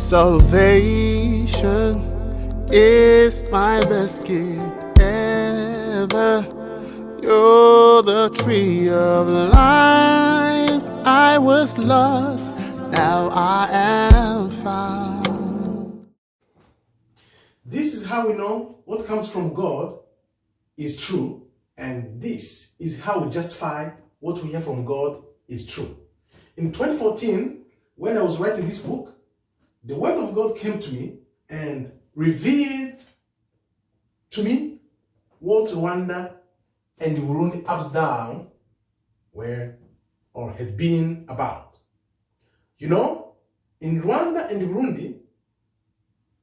Salvation is my best gift ever. You're the tree of life. I was lost, now I am found. This is how we know what comes from God is true, and this is how we justify what we hear from God is true. In 2014, when I was writing this book, the word of God came to me and revealed to me what Rwanda and Burundi ups down were or had been about. You know, in Rwanda and Burundi,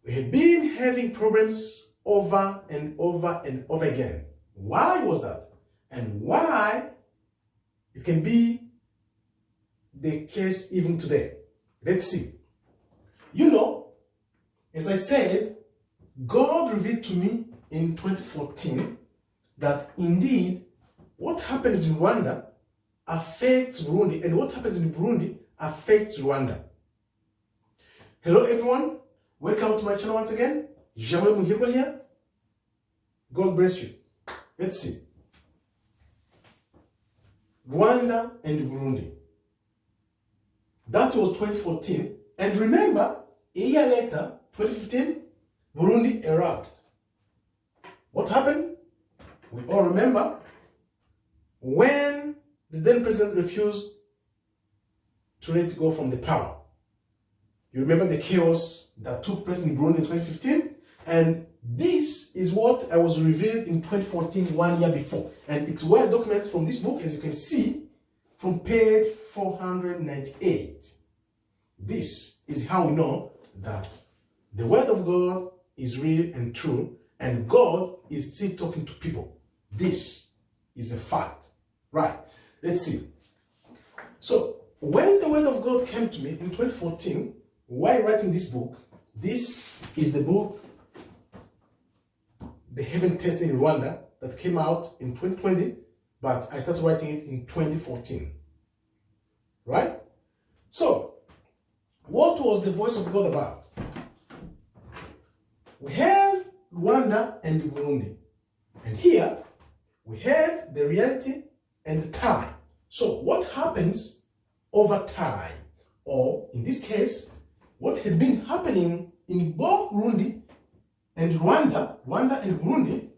we had been having problems over and over and over again. Why was that? And why it can be the case even today? Let's see. You know, as I said, God revealed to me in 2014 that indeed what happens in Rwanda affects Burundi, and what happens in Burundi affects Rwanda. Hello everyone, welcome to my channel once again. Shà-lom here. God bless you. Let's see. Rwanda and Burundi. That was 2014, and remember, a year later, 2015, Burundi erupted. What happened? We all remember when the then president refused to let go from the power. You remember the chaos that took place in Burundi in 2015? And this is what I was revealed in 2014, 1 year before. And it's well documented from this book, as you can see, from page 498. This is how we know that the word of God is real and true, and God is still talking to people. This is a fact. Right, let's see. So, when the word of God came to me in 2014, while writing this book, this is the book, The Heaven Testing in Rwanda, that came out in 2020, but I started writing it in 2014. Right? So, what was the voice of God about? We have Rwanda and Burundi. And here, we have the reality and the time. So, what happens over time? Or, in this case, what had been happening in both Burundi and Rwanda and Burundi,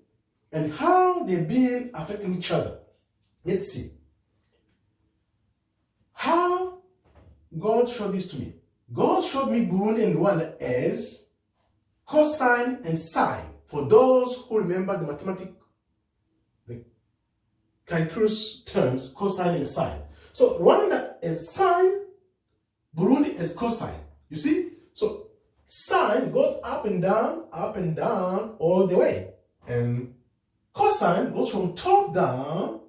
and how they've been affecting each other. Let's see. How God showed this to me. God showed me Burundi and Rwanda as cosine and sine. For those who remember the calculus terms, cosine and sine. So Rwanda as sine, Burundi as cosine. You see? So sine goes up and down all the way. And cosine goes from top down,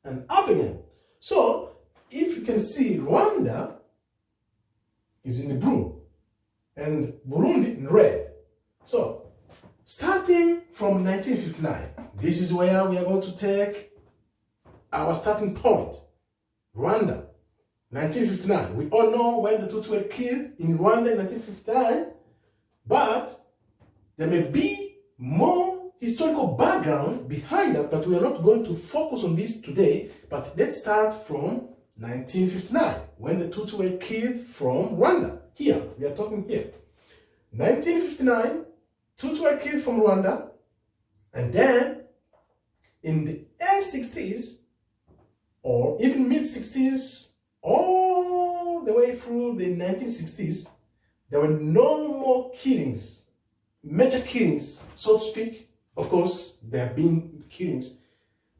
and up again. So if you can see, Rwanda is in the blue and Burundi in red. So starting from 1959, this is where we are going to take our starting point. Rwanda, 1959. We all know when the Tutsi were killed in Rwanda in 1959, but there may be more historical background behind that, but we are not going to focus on this today. But let's start from 1959, when the Tutsi were killed from Rwanda. Here, we are talking here. 1959, Tutsi were killed from Rwanda, and then in the early 60s, or even mid-60s, all the way through the 1960s, there were no more killings, major killings, so to speak. Of course, there have been killings,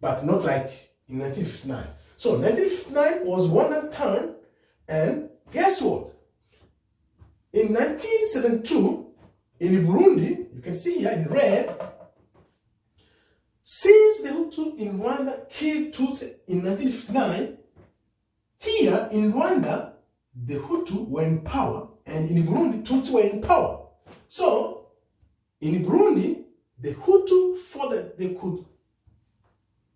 but not like in 1959. So 1959 was Rwanda's turn, and guess what? In 1972, in Burundi, you can see here in red, since the Hutu in Rwanda killed Tutsi in 1959, here in Rwanda, the Hutu were in power, and in Burundi, Tutsi were in power. So, in Burundi, the Hutu thought that they could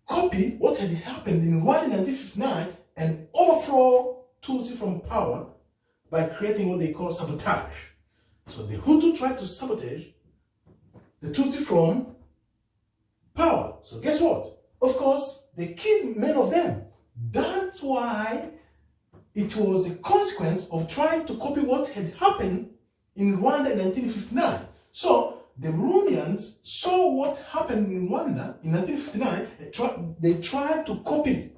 copy what had happened in Rwanda in 1959 and overthrow Tutsi from power by creating what they call sabotage. So the Hutu tried to sabotage the Tutsi from power. So guess what? Of course, they killed many of them. That's why it was a consequence of trying to copy what had happened in Rwanda in 1959. So the Burundians saw what happened in Rwanda in 1959, they tried to copy it.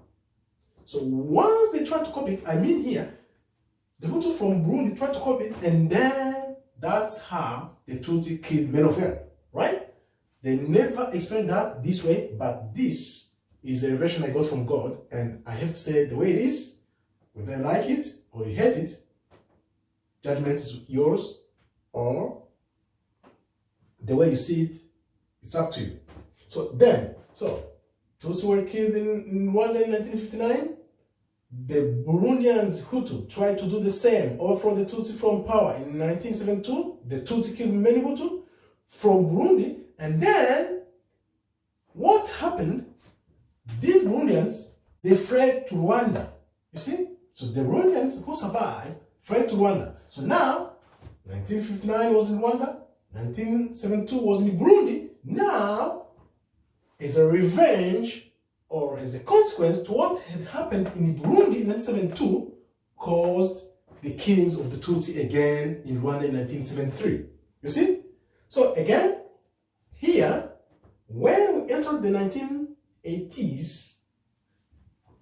So once they tried to copy it, I mean here, the Hutu from Burundi tried to copy it, and then that's how the Tutsi killed many of them, right? They never explained that this way, but this is a revelation I got from God, and I have to say it the way it is, whether you like it or you hate it, judgment is yours, or the way you see it, it's up to you. So Tutsi were killed in Rwanda in 1959. The Burundians, Hutu, tried to do the same, overthrow the Tutsi from power. In 1972, the Tutsi killed many Hutu from Burundi, and then what happened? These Burundians, they fled to Rwanda. You see? So the Burundians who survived fled to Rwanda. So now, 1959 was in Rwanda, 1972 was in Burundi. Now, as a revenge or as a consequence to what had happened in Burundi in 1972, caused the killings of the Tutsi again in Rwanda in 1973. You see? So again, here, when we entered the 1980s,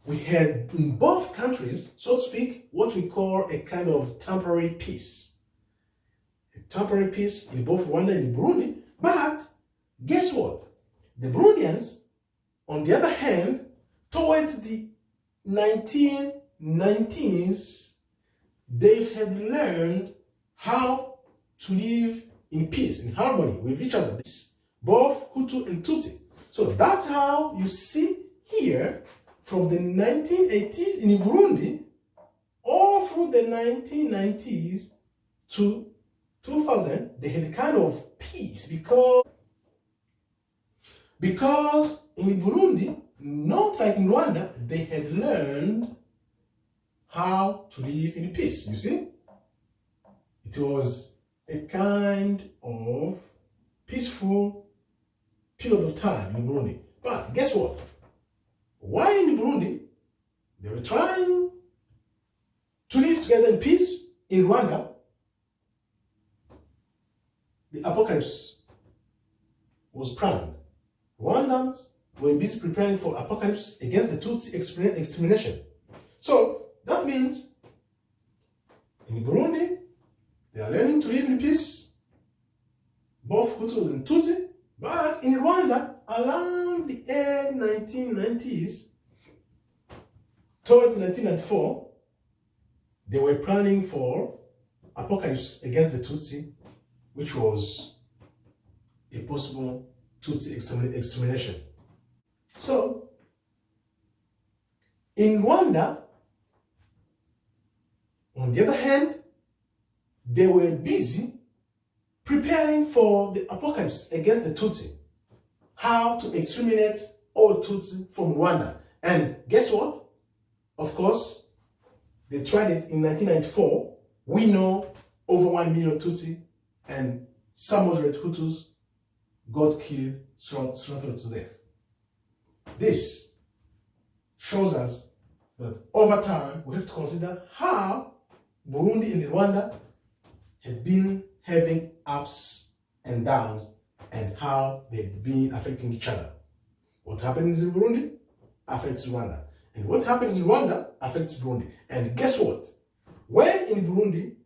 we had in both countries, so to speak, what we call a kind of temporary peace. A temporary peace in both Rwanda and Burundi. But guess what? The Burundians, on the other hand, towards the 1990s, they had learned how to live in peace, in harmony with each other, both Hutu and Tutsi. So that's how you see here, from the 1980s in Burundi, all through the 1990s to 2000, they had a kind of peace because in Burundi, not like in Rwanda, they had learned how to live in peace, you see? It was a kind of peaceful period of time in Burundi. But guess what? While in Burundi, they were trying to live together in peace. In Rwanda, the apocalypse was planned. Rwandans were busy preparing for apocalypse against the Tutsi extermination. So that means in Burundi, they are learning to live in peace, both Hutus and Tutsi. But in Rwanda, around the early 1990s, towards 1994, they were planning for apocalypse against the Tutsi, which was a possible Tutsi extermination. So, in Rwanda, on the other hand, they were busy preparing for the apocalypse against the Tutsi. How to exterminate all Tutsi from Rwanda. And guess what? Of course, they tried it in 1994. We know over 1 million Tutsi and some moderate Hutus got killed, slaughtered to death. This shows us that over time, we have to consider how Burundi and Rwanda had been having ups and downs and how they've been affecting each other. What happens in Burundi affects Rwanda. And what happens in Rwanda affects Burundi. And guess what? When in Burundi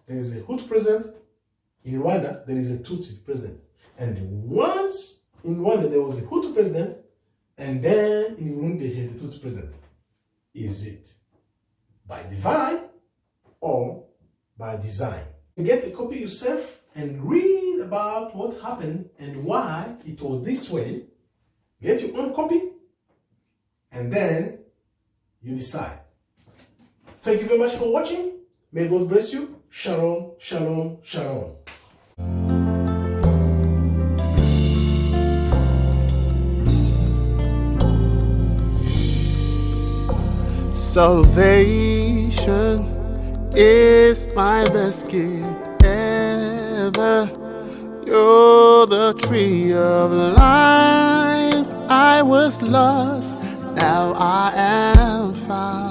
there is a Hutu president, in Rwanda there is a Tutsi president. And once in Rwanda there was a Hutu president, and then in Burundi they had a Tutsi president. Is it by design or by design? You get a copy yourself and read about what happened and why it was this way. Get your own copy and then you decide. Thank you very much for watching. May God bless you. Shalom, shalom, shalom. Salvation is my best gift ever. You're the tree of life. I was lost, now I am found.